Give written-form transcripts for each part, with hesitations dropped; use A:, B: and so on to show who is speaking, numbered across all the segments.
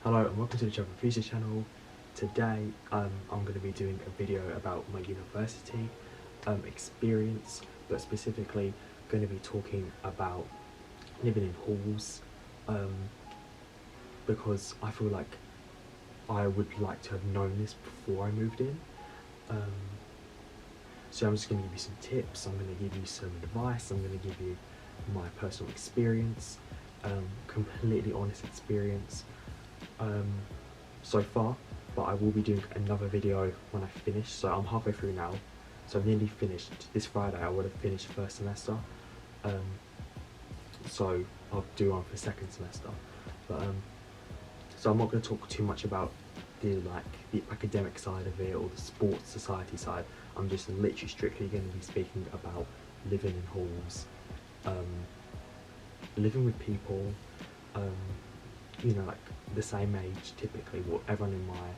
A: Hello and welcome to the Travel Future channel. Today I'm going to be doing a video about my university experience, but specifically going to be talking about living in halls, because I feel like I would like to have known this before I moved in. So I'm just going to give you some tips, I'm going to give you some advice, I'm going to give you my personal experience, completely honest experience so far, but I will be doing another video when I finish. So I'm halfway through now, so I've nearly finished. This Friday I would have finished first semester, so I'll do one for second semester. But so I'm not going to talk too much about the academic side of it or the sports society side. I'm just literally strictly going to be speaking about living in halls, living with people, you know, like the same age typically. Well, everyone in my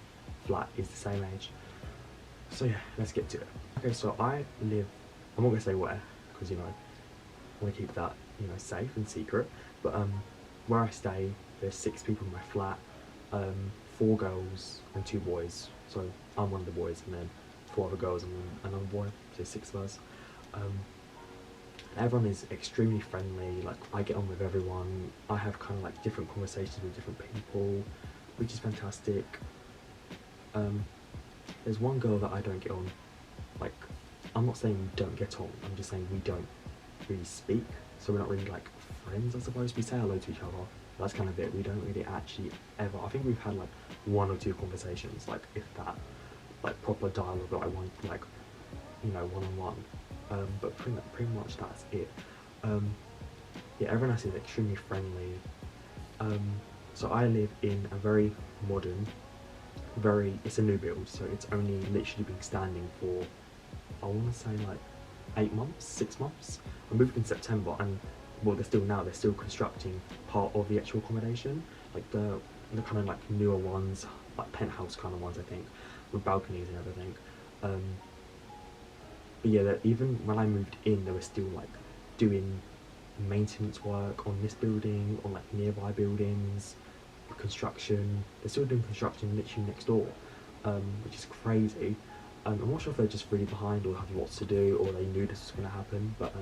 A: flat is the same age. So yeah, let's get to it. Okay, so I live, I'm not gonna say where, because you know, I want to keep that, you know, safe and secret. But where I stay, there's 6 people in my flat, 4 girls and 2 boys. So I'm one of the boys, and then 4 other girls and another boy. So 6 of us. Everyone is extremely friendly, like I get on with everyone. I have kind of like different conversations with different people, which is fantastic. There's one girl that I don't get on, like, I'm not saying we don't get on, I'm just saying we don't really speak, so we're not really like friends, I suppose. We say hello to each other, that's kind of it. We don't really actually ever, I think we've had like 1 or 2 conversations, like if that, like proper dialogue, like one, like, you know, one-on-one. But pretty much that's it. Yeah, everyone else is extremely friendly. So I live in a very modern, it's a new build, so it's only literally been standing for, I want to say like 8 months, 6 months. I moved in September, and well, they're still constructing part of the actual accommodation, like the kind of like newer ones, like penthouse kind of ones, I think, with balconies and everything. But yeah, even when I moved in, they were still like doing maintenance work on this building, on like nearby buildings, construction. They're still doing construction literally next door, which is crazy. I'm not sure if they're just really behind or have lots to do, or they knew this was going to happen. But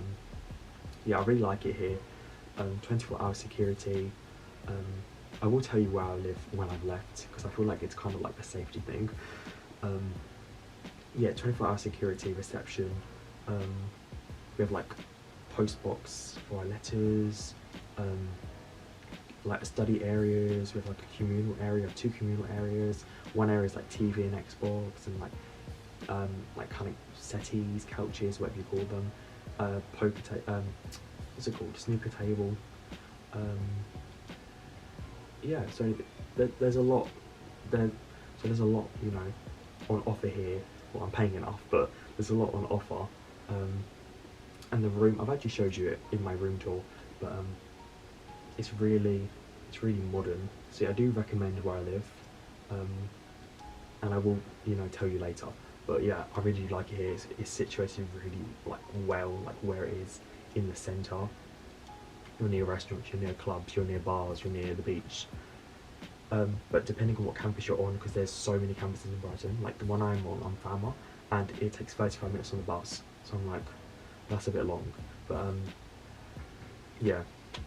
A: yeah, I really like it here. 24-hour security. I will tell you where I live when I've left, because I feel like it's kind of like a safety thing. Yeah, 24-hour security, reception. We have like post box for our letters, like study areas. We have like a communal area, 2 communal areas. One area is like TV and Xbox, and like kind of settees, couches, whatever you call them. What's it called? Snooker table. Yeah, so there's a lot there. So there's a lot, you know, on offer here. Well, I'm paying enough, but there's a lot on offer. And the room, I've actually showed you it in my room tour, but it's really modern. So yeah, I do recommend where I live, and I will, you know, tell you later. But yeah, I really like it here. It's situated really like well, like where it is in the centre. You're near restaurants, you're near clubs, you're near bars, you're near the beach. But depending on what campus you're on, because there's so many campuses in Brighton, like the one I'm on, I'm Farmer, and it takes 35 minutes on the bus, so I'm like, that's a bit long. But yeah,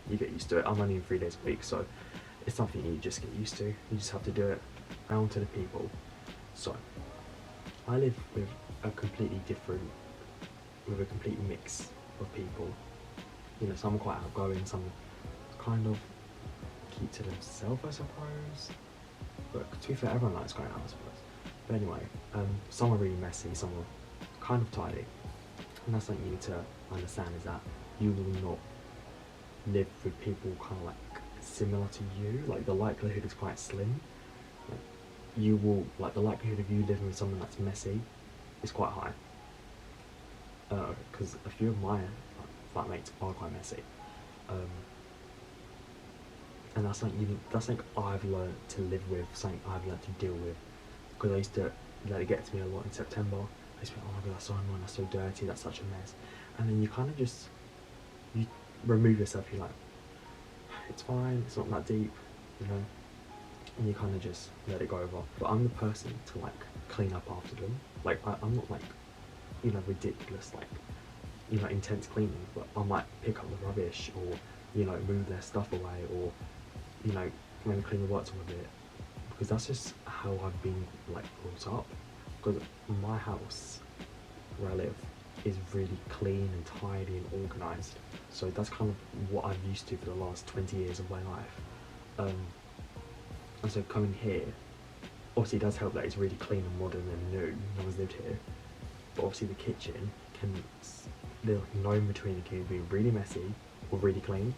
A: you get used to it. I'm only in 3 days a week, so it's something you just get used to. You just have to do it. Down to the people. So I live with a complete mix of people. You know, some are quite outgoing, some kind of keep to themselves, I suppose. But to be fair, everyone likes going out, I suppose. But anyway, some are really messy, some are kind of tidy. And that's something you need to understand, is that you will not live with people kind of like similar to you. Like the likelihood is quite slim. Like, you will, like the likelihood of you living with someone that's messy is quite high. Because a few of my flatmates are quite messy. And that's something I've learned to live with, something I've learned to deal with because I used to let it get to me a lot in September. I used to be like, oh my god, that's so annoying, that's so dirty, that's such a mess. And then you kind of just, you remove yourself, you're like, it's fine, it's not that deep, you know, and you kind of just let it go over. But I'm the person to like clean up after them. Like I'm not like, you know, ridiculous, like, you know, intense cleaning, but I might pick up the rubbish, or, you know, move their stuff away, or, you know, maybe clean the works a bit, because that's just how I've been like brought up. Because my house where I live is really clean and tidy and organised, so that's kind of what I'm used to for the last 20 years of my life. And so coming here, obviously it does help that it's really clean and modern and new, no one's lived here, but obviously the kitchen can, there's no in between, it can be really messy or really clean.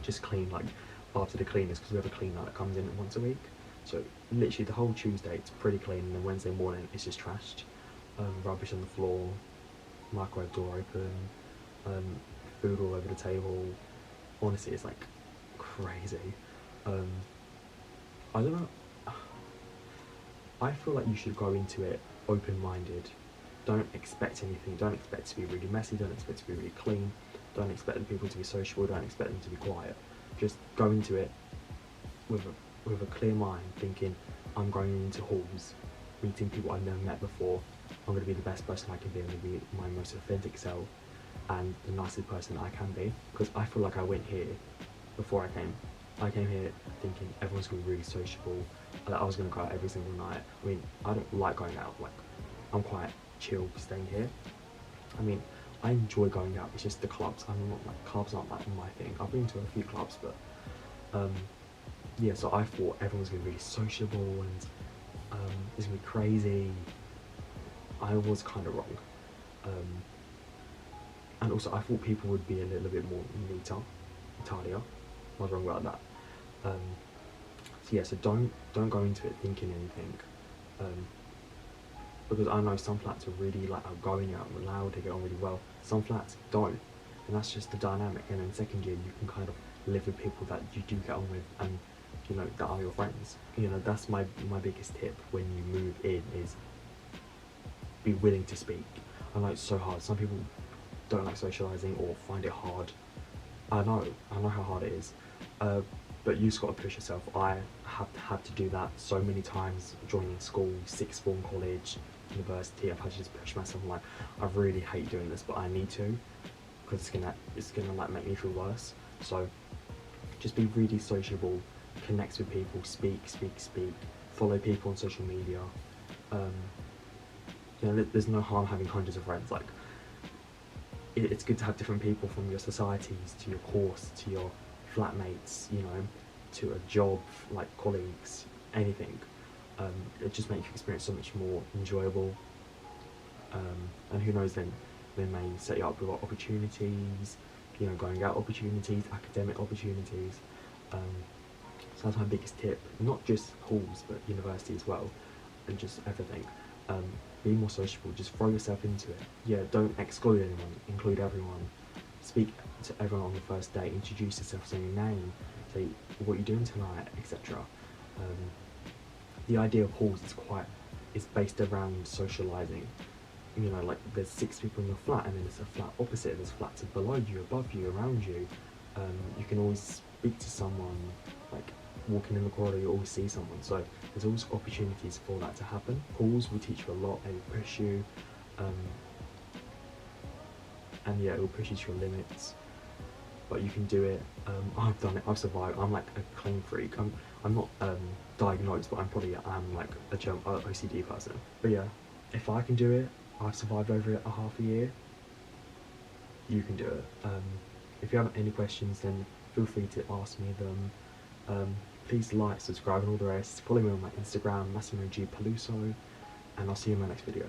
A: Just clean like after the cleaners, because we have a cleaner that comes in once a week, so literally the whole Tuesday it's pretty clean, and then Wednesday morning it's just trashed. Rubbish on the floor, microwave door open, food all over the table. Honestly, it's like crazy. I don't know, I feel like you should go into it open-minded. Don't expect anything, don't expect to be really messy, don't expect to be really clean, don't expect the people to be sociable, don't expect them to be quiet. Just go into it with a clear mind, thinking, I'm going into halls, meeting people I've never met before, I'm going to be the best person I can be, I'm going to be my most authentic self, and the nicest person I can be. Because I feel like I went here, before I came here thinking everyone's going to be really sociable, that I was going to go out every single night. I mean, I don't like going out, like, I'm quite chill staying here. I mean, I enjoy going out, it's just the clubs, I'm not like, clubs aren't like my thing. I've been to a few clubs, but yeah, so I thought everyone was going to be really sociable, and it's going to be crazy. I was kind of wrong. And also I thought people would be a little bit more neater, tidier. I was wrong about that. So yeah, so don't go into it thinking anything, because I know some flats are really like outgoing, out loud, they get on really well. Some flats don't, and that's just the dynamic. And in second year, you can kind of live with people that you do get on with, and you know, that are your friends. You know, that's my biggest tip when you move in, is be willing to speak. I know it's so hard. Some people don't like socialising or find it hard. I know how hard it is. But you just got to push yourself. I have had to do that so many times, joining school, sixth form, college, university. I've had to just push myself. I'm like, I really hate doing this, but I need to, because it's gonna like make me feel worse. So just be really sociable, connect with people, speak, follow people on social media. You know, there's no harm having hundreds of friends. Like, it's good to have different people, from your societies to your course to your flatmates, you know, to a job, like colleagues, anything. It just makes your experience so much more enjoyable. And who knows, then they may set you up with opportunities, you know, going out opportunities, academic opportunities. So that's my biggest tip, not just halls, but university as well, and just everything. Be more sociable, just throw yourself into it. Yeah, don't exclude anyone, include everyone. Speak to everyone on the first date, introduce yourself, say your name, say what you're doing tonight, etc. The idea of halls is based around socialising. You know, like, there's 6 people in your flat, and then there's a flat opposite, there's flats below you, above you, around you. You can always speak to someone, like walking in the corridor, you always see someone. So there's always opportunities for that to happen. Halls will teach you a lot, they will push you, and yeah, it will push you to your limits, but you can do it. I've done it, I've survived. I'm like a clean freak. I'm not diagnosed, but I'm like a OCD person. But yeah, if I can do it, I've survived over a half a year, you can do it. If you have any questions, then feel free to ask me them. Please like, subscribe, and all the rest. Follow me on my Instagram, Massimo G Peluso, and I'll see you in my next video.